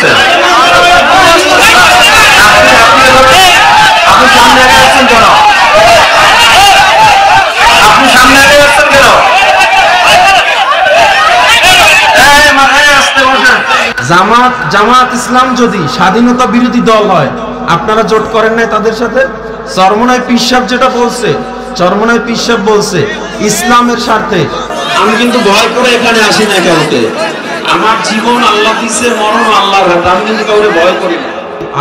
গেছেন? আপনি সামনে আগে যাচ্ছেন কেন? আপনি সামনে আগে যাচ্ছেন কেন? জামাত ইসলাম যদি স্বাধীনতা বিরোধী দল হয়, আপনারা জোট করেন নাই তাদের সাথে? চরমনাই পীর সাহেব যেটা বলছে, চরমনাই পীর সাহেব বলছে ইসলামের স্বার্থে। আমি কিন্তু ভয় করে এখানে আসি না কাউকে। আমার জীবন আল্লাহ দিছে, মরণ আল্লাহর হাতে। আমি কিন্তু কাউকে ভয় করি না।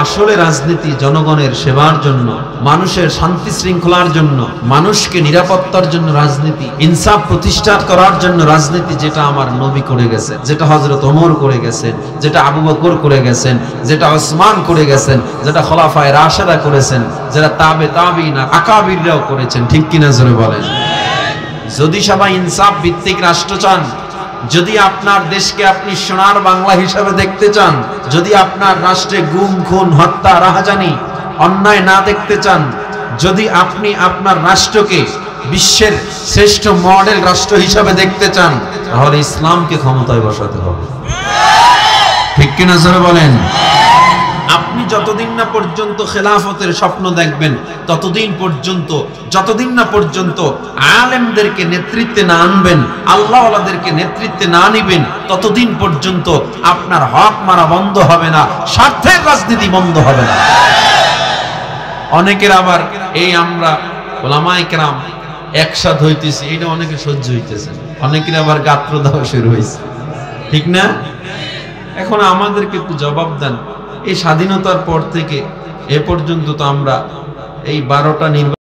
আসলে রাজনীতি জনগণের সেবার জন্য, মানুষের শান্তি শৃঙ্খলার জন্য, মানুষকে নিরাপত্তার জন্য রাজনীতি, ইনসাফ প্রতিষ্ঠা করার জন্য রাজনীতি, যেটা আমার নবী করে গেছেন, যেটা হযরত ওমর করে গেছেন, যেটা আবু বকর করে গেছেন, যেটা ওসমান করে গেছেন, যেটা খোলাফায়ে রাশেদা করেছেন, যেটা তাবেঈন আকাবিররাও করেছেন। ঠিক কিনা জোরে বলেন? যদি সবাই ইনসাফ ভিত্তিক রাষ্ট্র চান, যদি আপনার দেশকে আপনি সোনার বাংলা হিসাবে দেখতে চান, যদি আপনার রাষ্ট্রে গুম খুন হত্যা রাহাজানি অন্যায় না দেখতে চান, যদি আপনি আপনার রাষ্ট্রকে বিশ্বের শ্রেষ্ঠ মডেল রাষ্ট্র হিসাবে দেখতে চান, তাহলে ইসলামকে ক্ষমতায় বসাতে হবে। ঠিক কিনা জোরে বলেন? আপনি যতদিন না পর্যন্ত খেলাফতের স্বপ্ন দেখবেন, ততদিন পর্যন্ত, যতদিন না পর্যন্ত আলেমদেরকে নেতৃত্বে না আনবেন, আল্লাহওয়ালাদেরকে নেতৃত্বে না নিবেন, ততদিন পর্যন্ত আপনার হক মারা বন্ধ হবে না, স্বার্থের রাজনীতি বন্ধ হবে না। অনেকের আবার এই আমরা ওলামায়ে কেরাম একসাথ হইতেছি, এটা অনেকে সহ্য হইতেছে, অনেকের আবার গাত্র দেওয়া শুরু হয়েছে। ঠিক না? এখন আমাদেরকে একটু জবাব দেন, এই স্বাধীনতার পর থেকে এ পর্যন্ত তো আমরা এই 12টা নির্বাচন